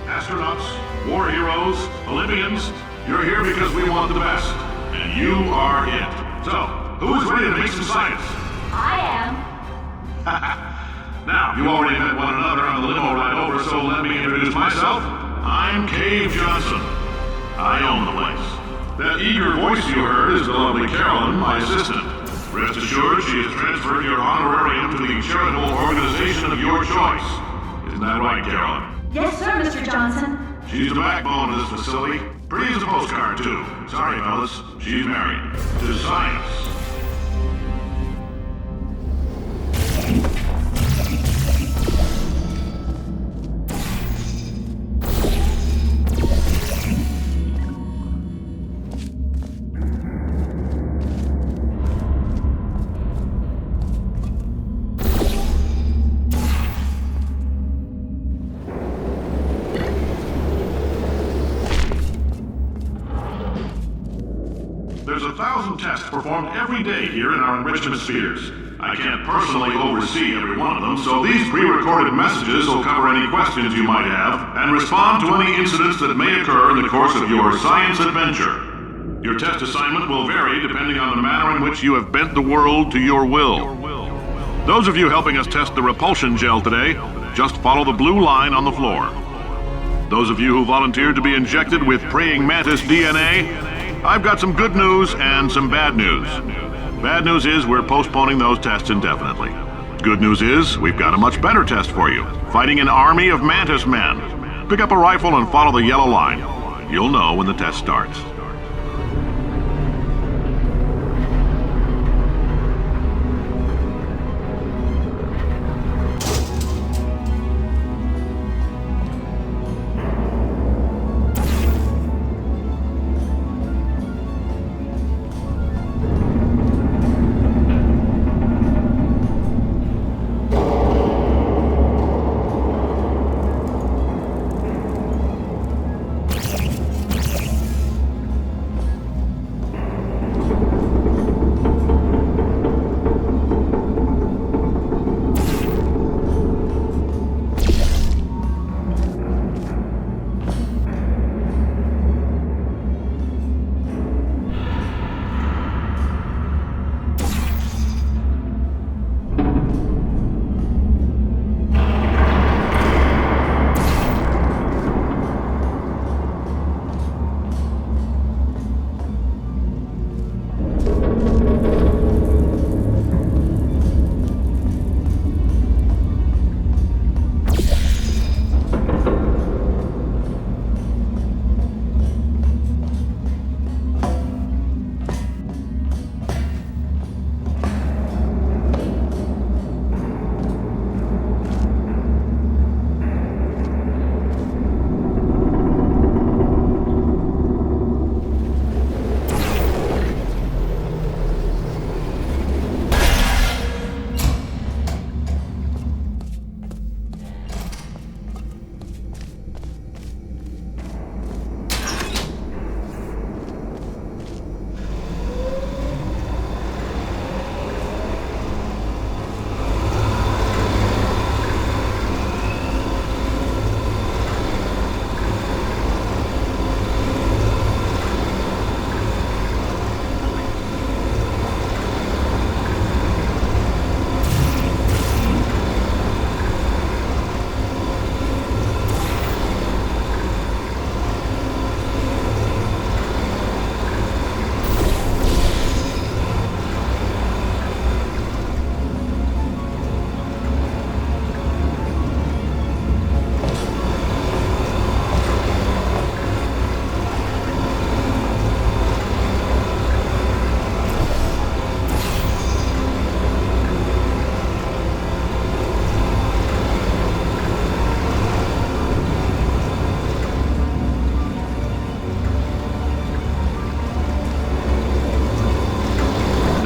Astronauts, war heroes, Olympians, you're here because we want the best. And you are it. So, who is ready to make some science? I am. Now, you already met one another on the limo ride over, so let me introduce myself. I'm Cave Johnson. I own the place. That eager voice you heard is the lovely Carolyn, my assistant. Rest assured, she has transferred your honorarium to the charitable organization of your choice. Isn't that right, Carolyn? Yes, sir, Mr. Johnson. She's the backbone of this facility. Pretty as a postcard, too. Sorry, fellas. She's married. To science. There's 1,000 tests performed every day here in our enrichment spheres. I can't personally oversee every one of them, so these pre-recorded messages will cover any questions you might have and respond to any incidents that may occur in the course of your science adventure. Your test assignment will vary depending on the manner in which you have bent the world to your will. Those of you helping us test the repulsion gel today, just follow the blue line on the floor. Those of you who volunteered to be injected with praying mantis DNA, I've got some good news and some bad news. Bad news is we're postponing those tests indefinitely. Good news is we've got a much better test for you. Fighting an army of mantis men. Pick up a rifle and follow the yellow line. You'll know when the test starts.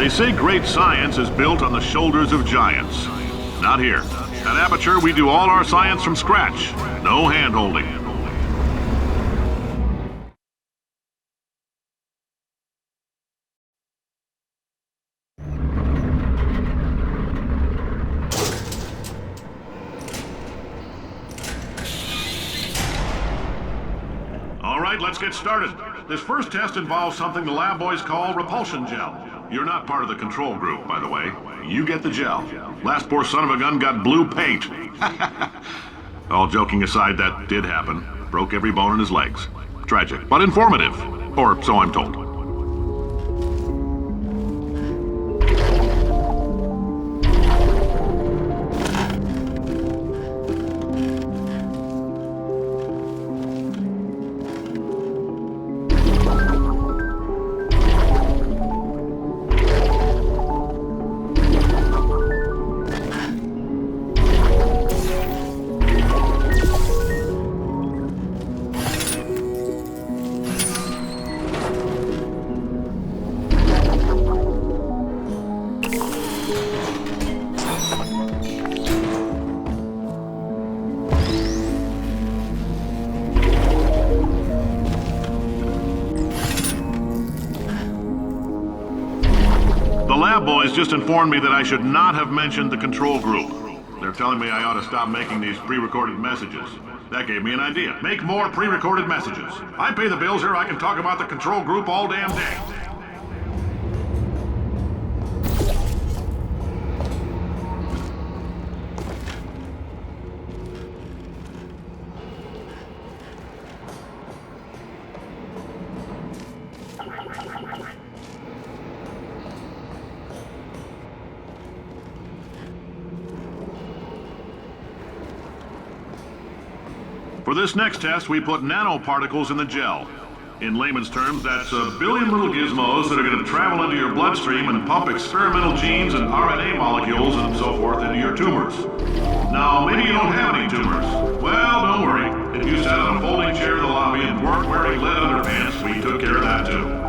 They say great science is built on the shoulders of giants. Not here. At Aperture, we do all our science from scratch. No hand-holding. All right, let's get started. This first test involves something the lab boys call repulsion gel. You're not part of the control group, by the way. You get the gel. Last poor son of a gun got blue paint. All joking aside, that did happen. Broke every bone in his legs. Tragic, but informative. Or so I'm told. The lab boys just informed me that I should not have mentioned the control group. They're telling me I ought to stop making these pre-recorded messages. That gave me an idea. Make more pre-recorded messages. I pay the bills here, I can talk about the control group all damn day. For this next test, we put nanoparticles in the gel. In layman's terms, that's a billion little gizmos that are going to travel into your bloodstream and pump experimental genes and RNA molecules and so forth into your tumors. Now, maybe you don't have any tumors. Well, don't worry. If you sat on a folding chair in the lobby and weren't wearing lead underpants, we took care of that too.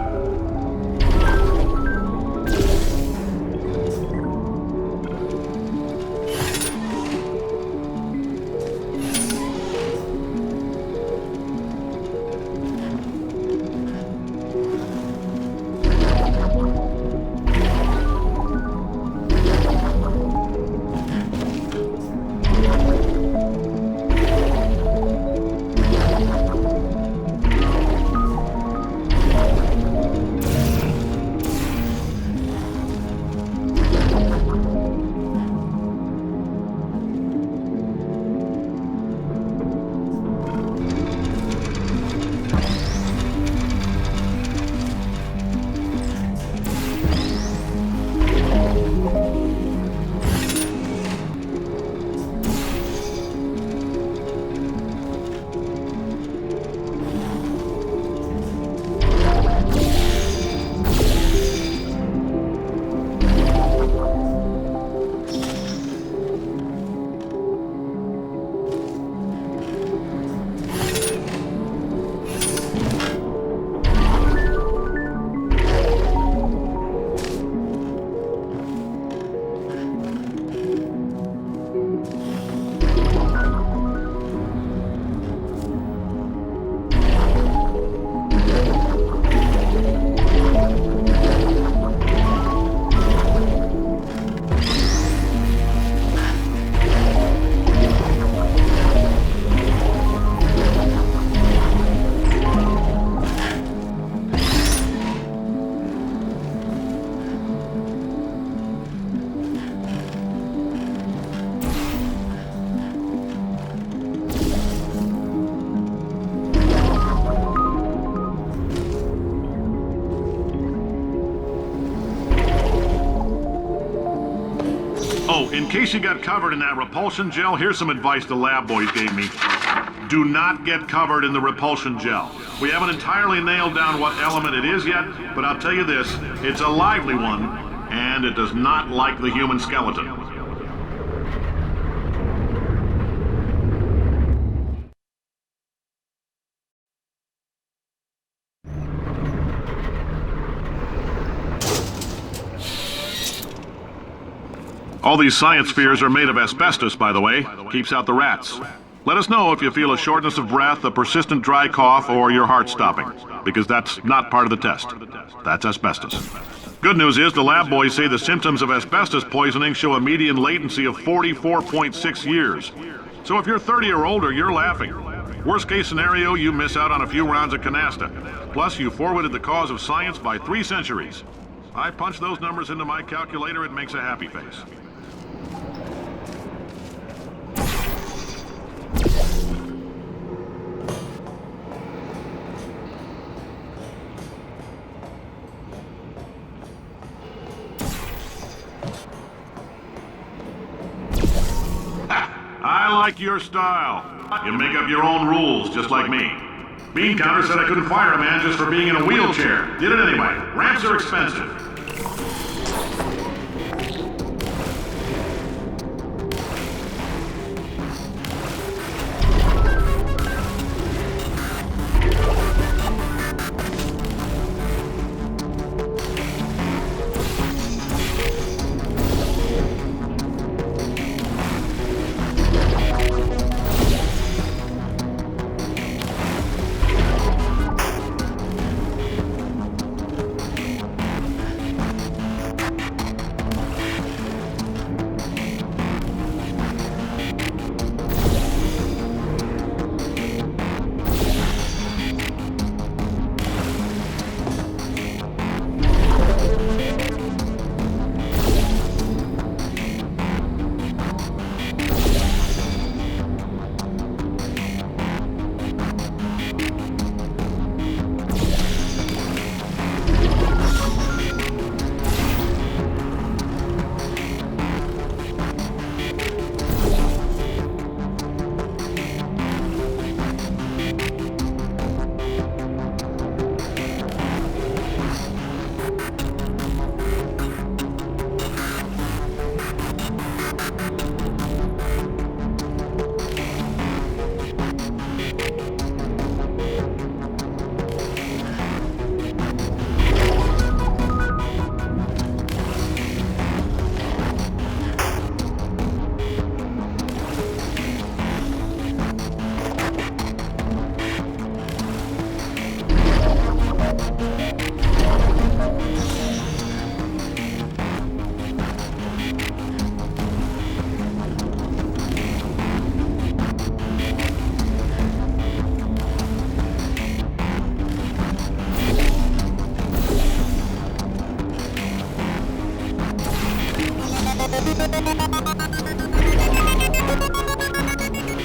Oh, in case you got covered in that repulsion gel, here's some advice the lab boys gave me. Do not get covered in the repulsion gel. We haven't entirely nailed down what element it is yet, but I'll tell you this, it's a lively one, and it does not like the human skeleton. All these science spheres are made of asbestos, by the way. Keeps out the rats. Let us know if you feel a shortness of breath, a persistent dry cough, or your heart stopping, because that's not part of the test. That's asbestos. Good news is the lab boys say the symptoms of asbestos poisoning show a median latency of 44.6 years. So if you're 30 or older, you're laughing. Worst case scenario, you miss out on a few rounds of canasta. Plus, you forwarded the cause of science by 3 centuries. I punch those numbers into my calculator, it makes a happy face. I like your style. You make up your own rules, just like me. Bean Counter said I couldn't fire a man just for being in a wheelchair. Did it anyway. Ramps are expensive.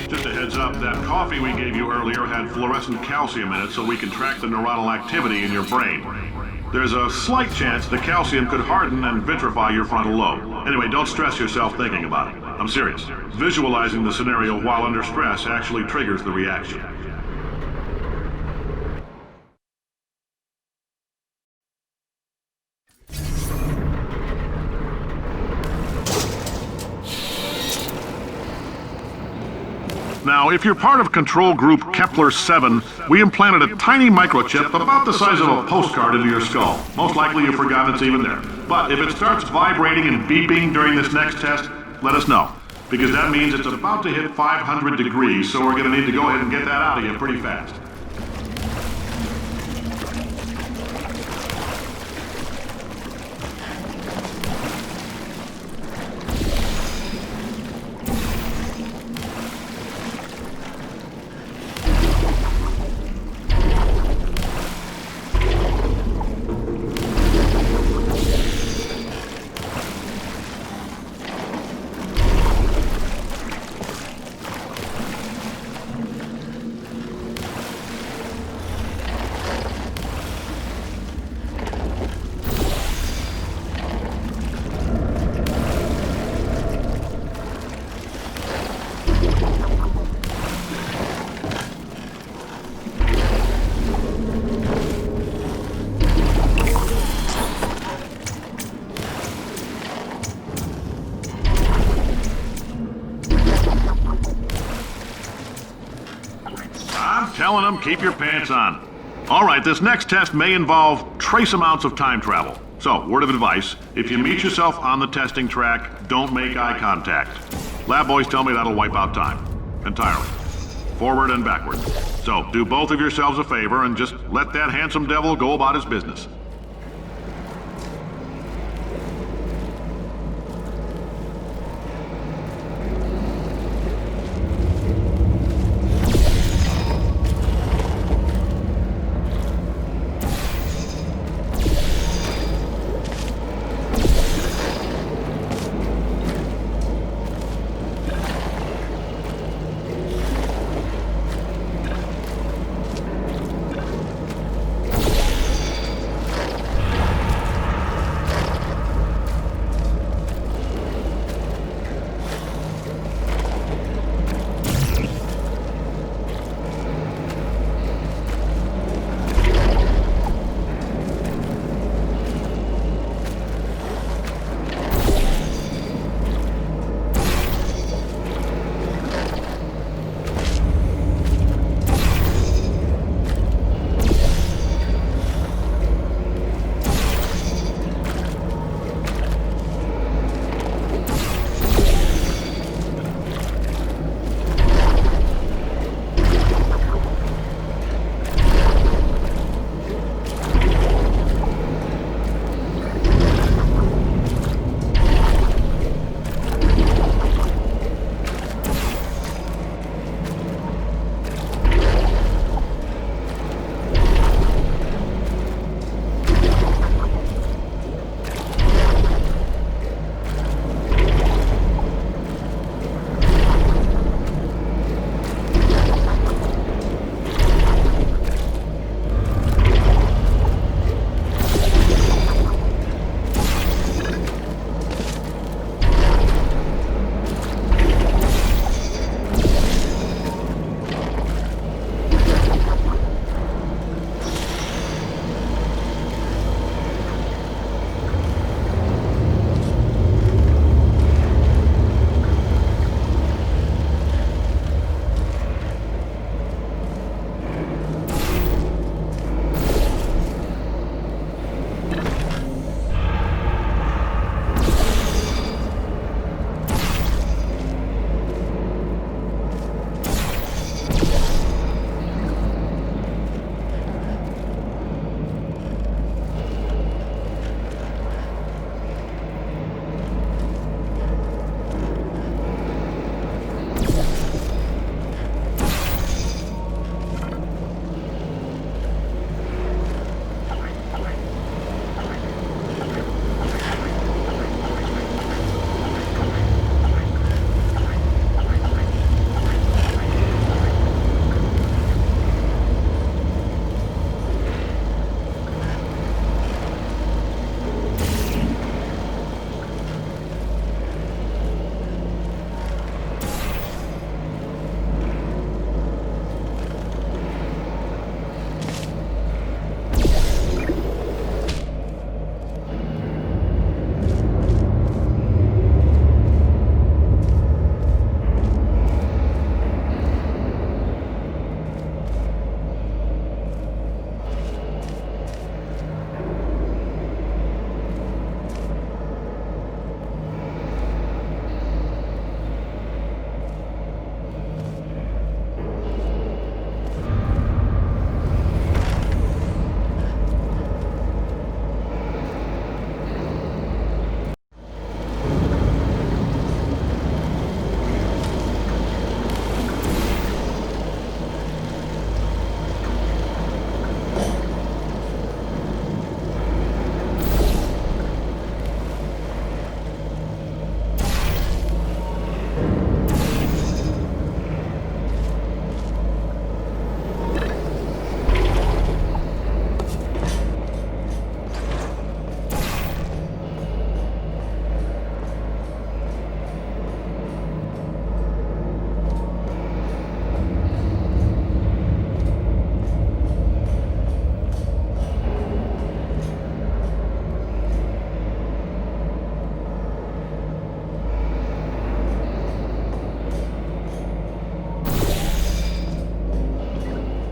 Just a heads up, that coffee we gave you earlier had fluorescent calcium in it so we can track the neuronal activity in your brain. There's a slight chance the calcium could harden and vitrify your frontal lobe. Anyway, don't stress yourself thinking about it. I'm serious. Visualizing the scenario while under stress actually triggers the reaction. Now, if you're part of Control Group Kepler-7, we implanted a tiny microchip about the size of a postcard into your skull. Most likely you've forgotten it's even there. But if it starts vibrating and beeping during this next test, let us know. Because that means it's about to hit 500 degrees, so we're going to need to go ahead and get that out of you pretty fast. Telling them, keep your pants on. All right, this next test may involve trace amounts of time travel. So, word of advice, if you meet yourself on the testing track, don't make eye contact. Lab boys tell me that'll wipe out time. Entirely. Forward and backward. So, do both of yourselves a favor and just let that handsome devil go about his business.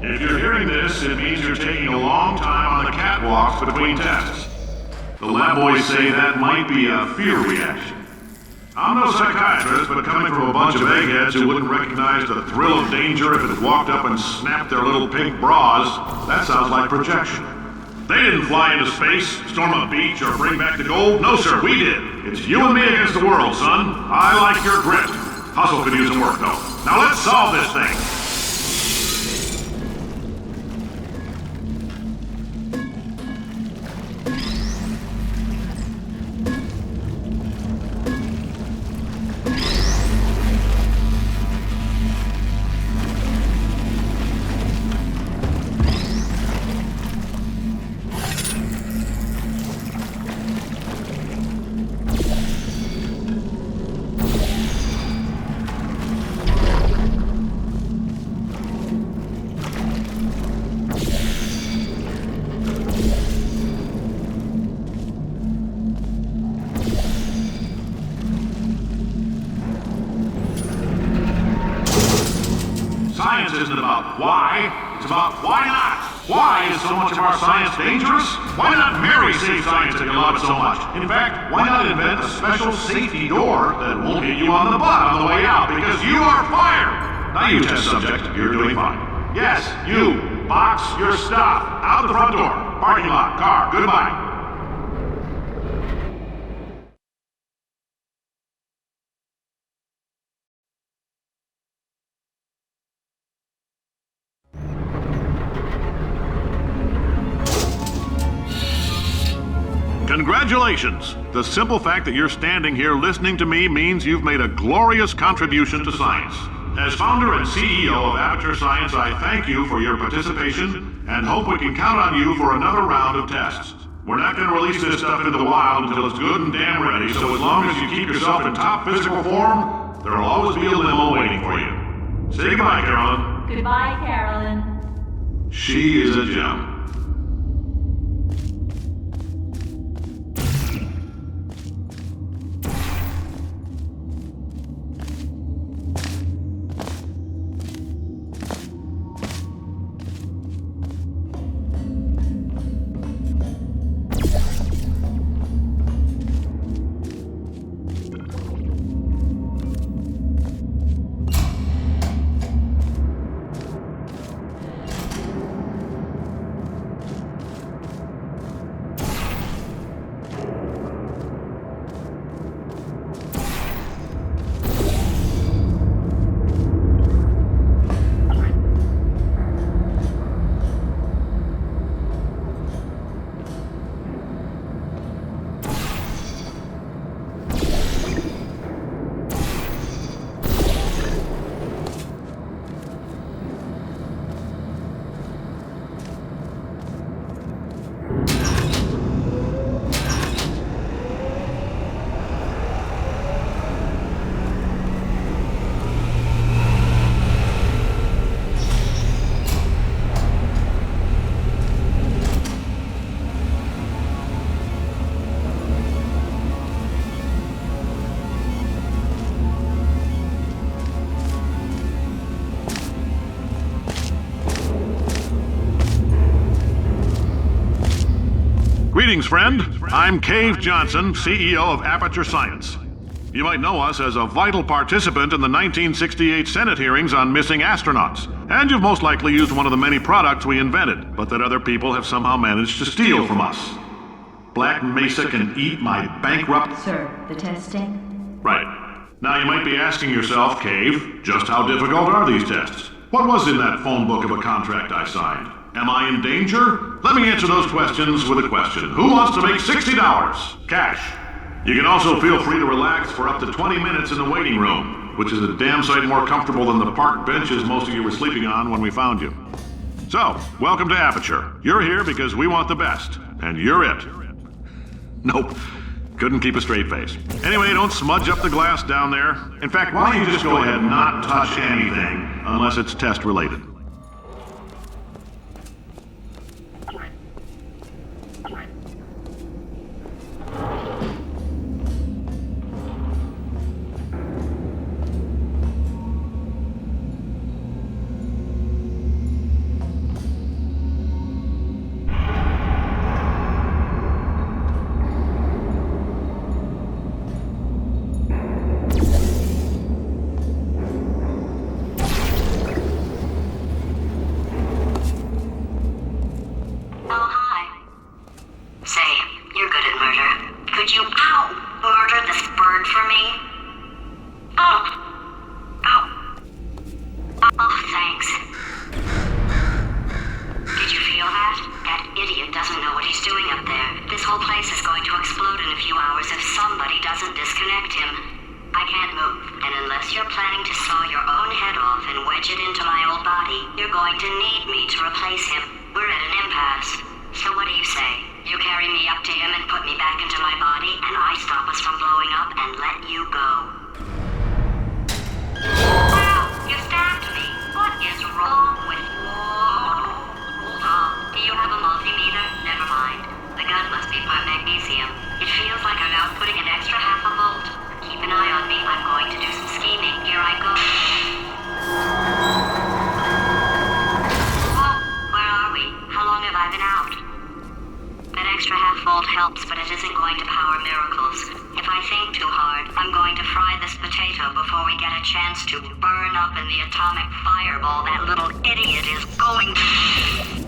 If you're hearing this, it means you're taking a long time on the catwalks between tests. The lab boys say that might be a fear reaction. I'm no psychiatrist, but coming from a bunch of eggheads who wouldn't recognize the thrill of danger if it walked up and snapped their little pink bras, that sounds like projection. They didn't fly into space, storm a beach, or bring back the gold. No, sir, we did. It's you and me against the world, son. I like your grit. Hustle could use some work, though. Now let's solve this thing. Science isn't about why, it's about why not. Why is so much of our science dangerous? Why not Mary save science if you love it so much? In fact, why not invent a special safety door that won't hit you on the butt on the way out because you are fired? Now you test subject, you're doing fine. Yes, you, box your stuff, out the front door, parking lot, car, goodbye. Congratulations! The simple fact that you're standing here listening to me means you've made a glorious contribution to science. As founder and CEO of Aperture Science, I thank you for your participation and hope we can count on you for another round of tests. We're not going to release this stuff into the wild until it's good and damn ready, so as long as you keep yourself in top physical form, there'll always be a limo waiting for you. Say goodbye, Carolyn. Goodbye, Carolyn. She is a gem. Greetings, friend. I'm Cave Johnson, CEO of Aperture Science. You might know us as a vital participant in the 1968 Senate hearings on missing astronauts. And you've most likely used one of the many products we invented, but that other people have somehow managed to steal from us. Black Mesa can eat my bankrupt... Sir, the testing? Right. Now you might be asking yourself, Cave, just how difficult are these tests? What was in that phone book of a contract I signed? Am I in danger? Let me answer those questions with a question. Who wants to make $60? Cash. You can also feel free to relax for up to 20 minutes in the waiting room, which is a damn sight more comfortable than the park benches most of you were sleeping on when we found you. So, welcome to Aperture. You're here because we want the best, and you're it. Nope. Couldn't keep a straight face. Anyway, don't smudge up the glass down there. In fact, why don't you just go ahead and not touch anything unless it's test related? going to need me to replace him. We're at an impasse. So what do you say? You carry me up to him and put me back into my body, and I stop us from blowing up and let you go. Wow! You stabbed me! What is wrong with you? Hold on. Do you have a multimeter? Never mind. The gun must be part magnesium. It feels like I'm outputting an extra half a volt. Keep an eye on me. I'm going to do some scheming. Here I go. Oh, where are we? How long have I been out? That extra half volt helps, but it isn't going to power miracles. If I think too hard, I'm going to fry this potato before we get a chance to burn up in the atomic fireball that little idiot is going to...